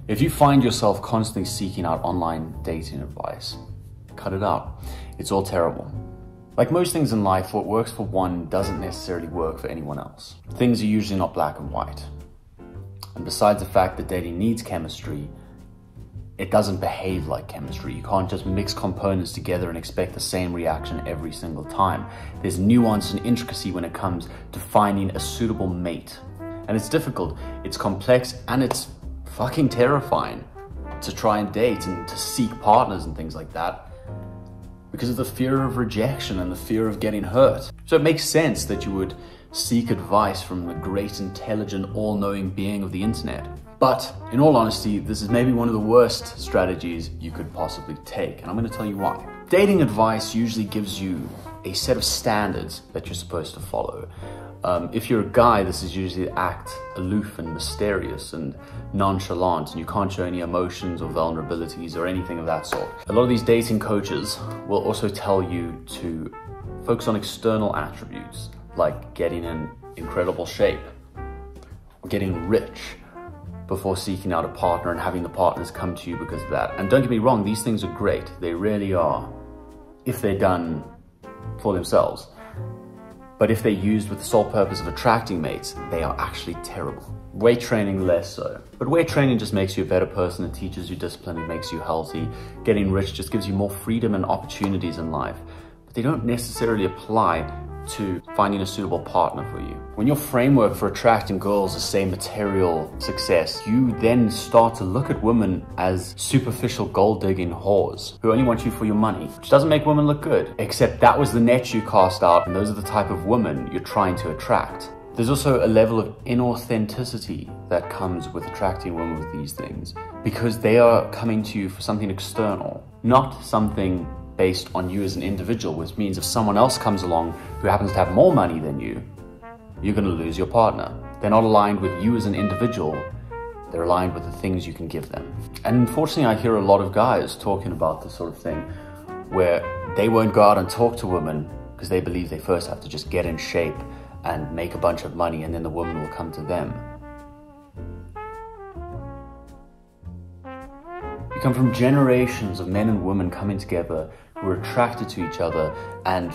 If you find yourself constantly seeking out online dating advice, cut it out. It's all terrible. Like most things in life, what works for one doesn't necessarily work for anyone else. Things are usually not black and white. And besides the fact that dating needs chemistry, it doesn't behave like chemistry. You can't just mix components together and expect the same reaction every single time. There's nuance and intricacy when it comes to finding a suitable mate. And it's difficult, it's complex, and it's fucking terrifying to try and date and to seek partners and things like that because of the fear of rejection and the fear of getting hurt. So it makes sense that you would seek advice from the great, intelligent, all-knowing being of the internet. But in all honesty, this is maybe one of the worst strategies you could possibly take, and I'm going to tell you why. Dating advice usually gives you a set of standards that you're supposed to follow. If you're a guy, this is usually to act aloof and mysterious and nonchalant, and you can't show any emotions or vulnerabilities or anything of that sort. A lot of these dating coaches will also tell you to focus on external attributes, like getting in incredible shape or getting rich before seeking out a partner and having the partners come to you because of that. And don't get me wrong, these things are great. They really are, if they're done for themselves. But if they're used with the sole purpose of attracting mates, they are actually terrible. Weight training, less so. But weight training just makes you a better person. It teaches you discipline, it makes you healthy. Getting rich just gives you more freedom and opportunities in life. But they don't necessarily apply to finding a suitable partner for you. When your framework for attracting girls is, say, material success, you then start to look at women as superficial gold-digging whores who only want you for your money, which doesn't make women look good. Except that was the net you cast out, and those are the type of women you're trying to attract. There's also a level of inauthenticity that comes with attracting women with these things, because they are coming to you for something external, not something based on you as an individual, which means if someone else comes along who happens to have more money than you, you're going to lose your partner. They're not aligned with you as an individual, they're aligned with the things you can give them. And unfortunately, I hear a lot of guys talking about this sort of thing, where they won't go out and talk to women because they believe they first have to just get in shape and make a bunch of money, and then the woman will come to them. You come from generations of men and women coming together who were attracted to each other and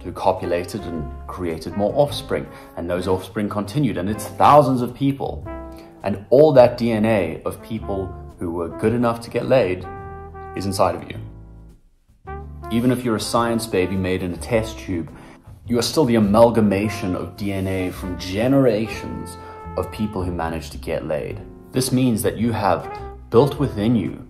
who copulated and created more offspring, and those offspring continued, and it's thousands of people. And all that DNA of people who were good enough to get laid is inside of you. Even if you're a science baby made in a test tube, you are still the amalgamation of DNA from generations of people who managed to get laid. This means that you have built within you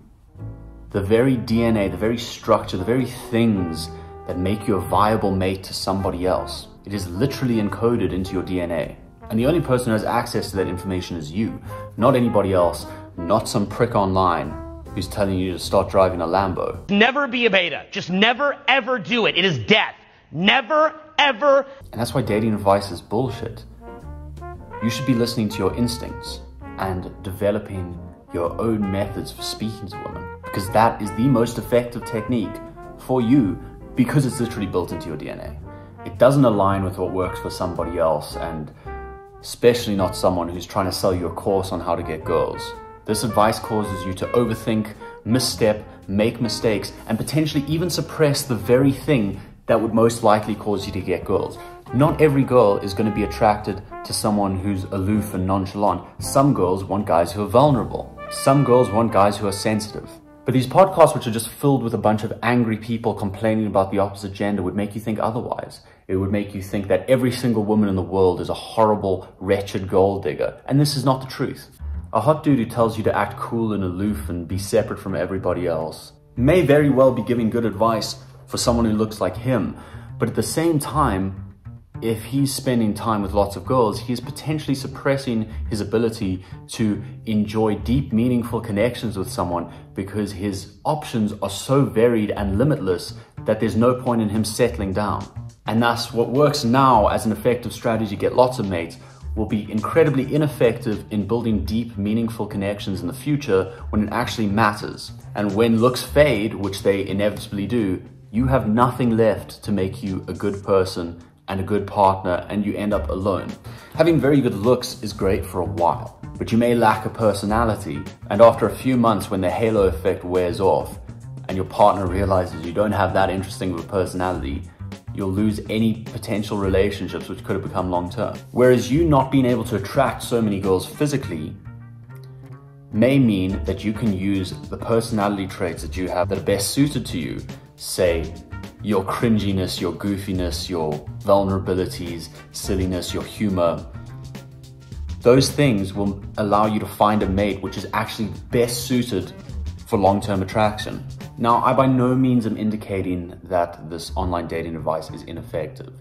the very DNA, the very structure, the very things that make you a viable mate to somebody else. It is literally encoded into your DNA. And the only person who has access to that information is you, not anybody else, not some prick online who's telling you to start driving a Lambo. Never be a beta. Just never, ever do it. It is death. Never, ever. And that's why dating advice is bullshit. You should be listening to your instincts and developing your own methods for speaking to women, because that is the most effective technique for you, because it's literally built into your DNA. It doesn't align with what works for somebody else, and especially not someone who's trying to sell you a course on how to get girls. This advice causes you to overthink, misstep, make mistakes, and potentially even suppress the very thing that would most likely cause you to get girls. Not every girl is going to be attracted to someone who's aloof and nonchalant. Some girls want guys who are vulnerable. Some girls want guys who are sensitive. But these podcasts, which are just filled with a bunch of angry people complaining about the opposite gender, would make you think otherwise. It would make you think that every single woman in the world is a horrible, wretched gold digger. And this is not the truth. A hot dude who tells you to act cool and aloof and be separate from everybody else may very well be giving good advice for someone who looks like him. But at the same time, if he's spending time with lots of girls, he is potentially suppressing his ability to enjoy deep, meaningful connections with someone, because his options are so varied and limitless that there's no point in him settling down. And thus, what works now as an effective strategy to get lots of mates will be incredibly ineffective in building deep, meaningful connections in the future when it actually matters. And when looks fade, which they inevitably do, you have nothing left to make you a good person and a good partner, and you end up alone. Having very good looks is great for a while, but you may lack a personality. And after a few months, when the halo effect wears off and your partner realizes you don't have that interesting of a personality, you'll lose any potential relationships which could have become long-term. Whereas you not being able to attract so many girls physically may mean that you can use the personality traits that you have that are best suited to you. Say, your cringiness, your goofiness, your vulnerabilities, silliness, your humor. Those things will allow you to find a mate which is actually best suited for long-term attraction. Now, I by no means am indicating that this online dating advice is ineffective.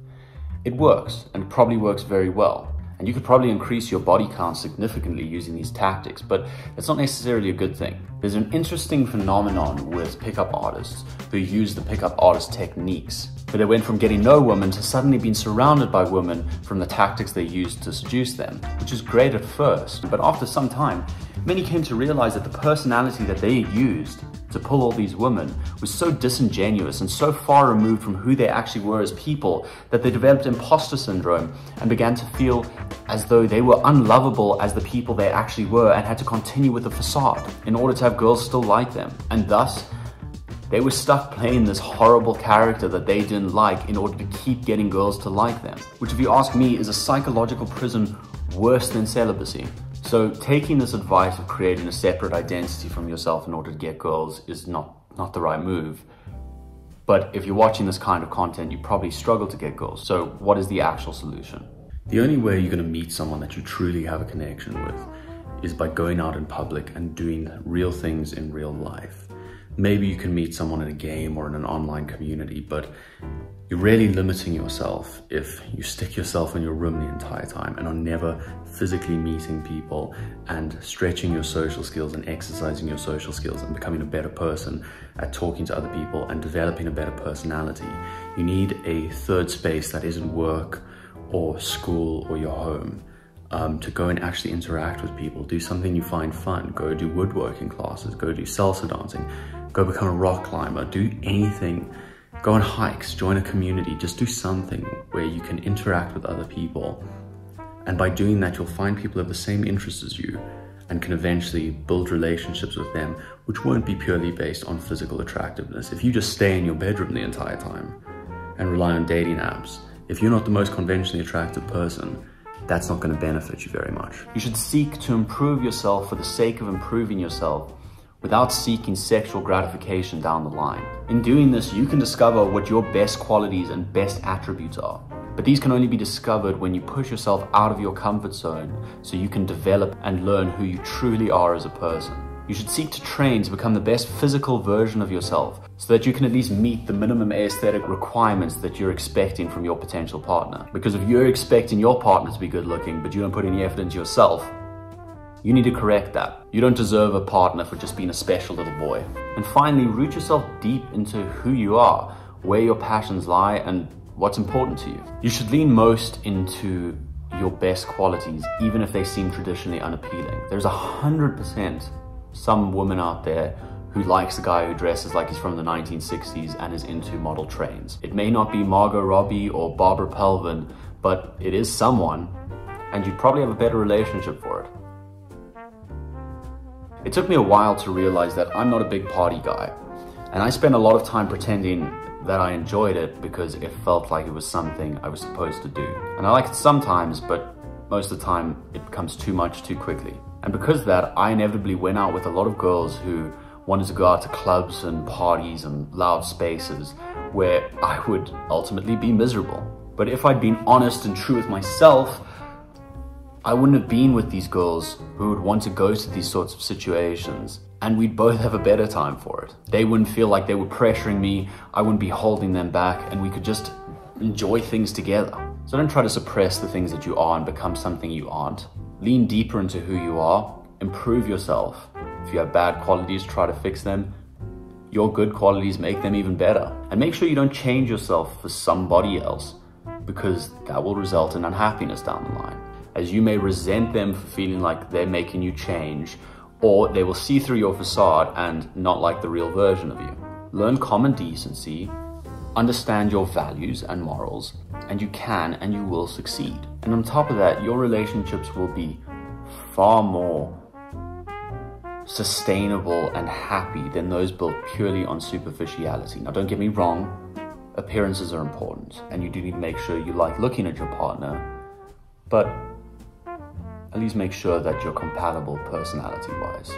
It works, and it probably works very well. And you could probably increase your body count significantly using these tactics, but it's not necessarily a good thing. There's an interesting phenomenon with pickup artists who use the pickup artist techniques, where they went from getting no women to suddenly being surrounded by women from the tactics they used to seduce them, which is great at first, but after some time, many came to realize that the personality that they used to pull all these women was so disingenuous and so far removed from who they actually were as people that they developed imposter syndrome and began to feel as though they were unlovable as the people they actually were and had to continue with the facade in order to have girls still like them. And thus, they were stuck playing this horrible character that they didn't like in order to keep getting girls to like them, which, if you ask me, is a psychological prison worse than celibacy. So taking this advice of creating a separate identity from yourself in order to get girls is not the right move. But if you're watching this kind of content, you probably struggle to get girls. So what is the actual solution? The only way you're going to meet someone that you truly have a connection with is by going out in public and doing real things in real life. Maybe you can meet someone in a game or in an online community, but you're really limiting yourself if you stick yourself in your room the entire time and are never physically meeting people and stretching your social skills and exercising your social skills and becoming a better person at talking to other people and developing a better personality. You need a third space that isn't work or school or your home. To go and actually interact with people, do something you find fun, go do woodworking classes, go do salsa dancing, go become a rock climber, do anything, go on hikes, join a community, just do something where you can interact with other people. And by doing that, you'll find people who have the same interests as you and can eventually build relationships with them, which won't be purely based on physical attractiveness. If you just stay in your bedroom the entire time and rely on dating apps, if you're not the most conventionally attractive person, that's not going to benefit you very much. You should seek to improve yourself for the sake of improving yourself without seeking sexual gratification down the line. In doing this, you can discover what your best qualities and best attributes are. But these can only be discovered when you push yourself out of your comfort zone so you can develop and learn who you truly are as a person. You should seek to train to become the best physical version of yourself so that you can at least meet the minimum aesthetic requirements that you're expecting from your potential partner. Because if you're expecting your partner to be good looking, but you don't put any effort into yourself, you need to correct that. You don't deserve a partner for just being a special little boy. And finally, root yourself deep into who you are, where your passions lie, and what's important to you. You should lean most into your best qualities, even if they seem traditionally unappealing. There's 100% some woman out there who likes a guy who dresses like he's from the 1960s and is into model trains. It may not be Margot Robbie or Barbara Palvin, but it is someone, and you'd probably have a better relationship for it. It took me a while to realize that I'm not a big party guy, and I spent a lot of time pretending that I enjoyed it because it felt like it was something I was supposed to do. And I like it sometimes, but most of the time it becomes too much too quickly. And because of that, I inevitably went out with a lot of girls who wanted to go out to clubs and parties and loud spaces where I would ultimately be miserable. But if I'd been honest and true with myself, I wouldn't have been with these girls who would want to go to these sorts of situations, and we'd both have a better time for it. They wouldn't feel like they were pressuring me, I wouldn't be holding them back, and we could just enjoy things together. So don't try to suppress the things that you are and become something you aren't. Lean deeper into who you are, improve yourself. If you have bad qualities, try to fix them. Your good qualities, make them even better. And make sure you don't change yourself for somebody else, because that will result in unhappiness down the line, as you may resent them for feeling like they're making you change, or they will see through your facade and not like the real version of you. Learn common decency, understand your values and morals, and you can and you will succeed. And on top of that, your relationships will be far more sustainable and happy than those built purely on superficiality. Now, don't get me wrong, appearances are important, and you do need to make sure you like looking at your partner, but at least make sure that you're compatible personality-wise.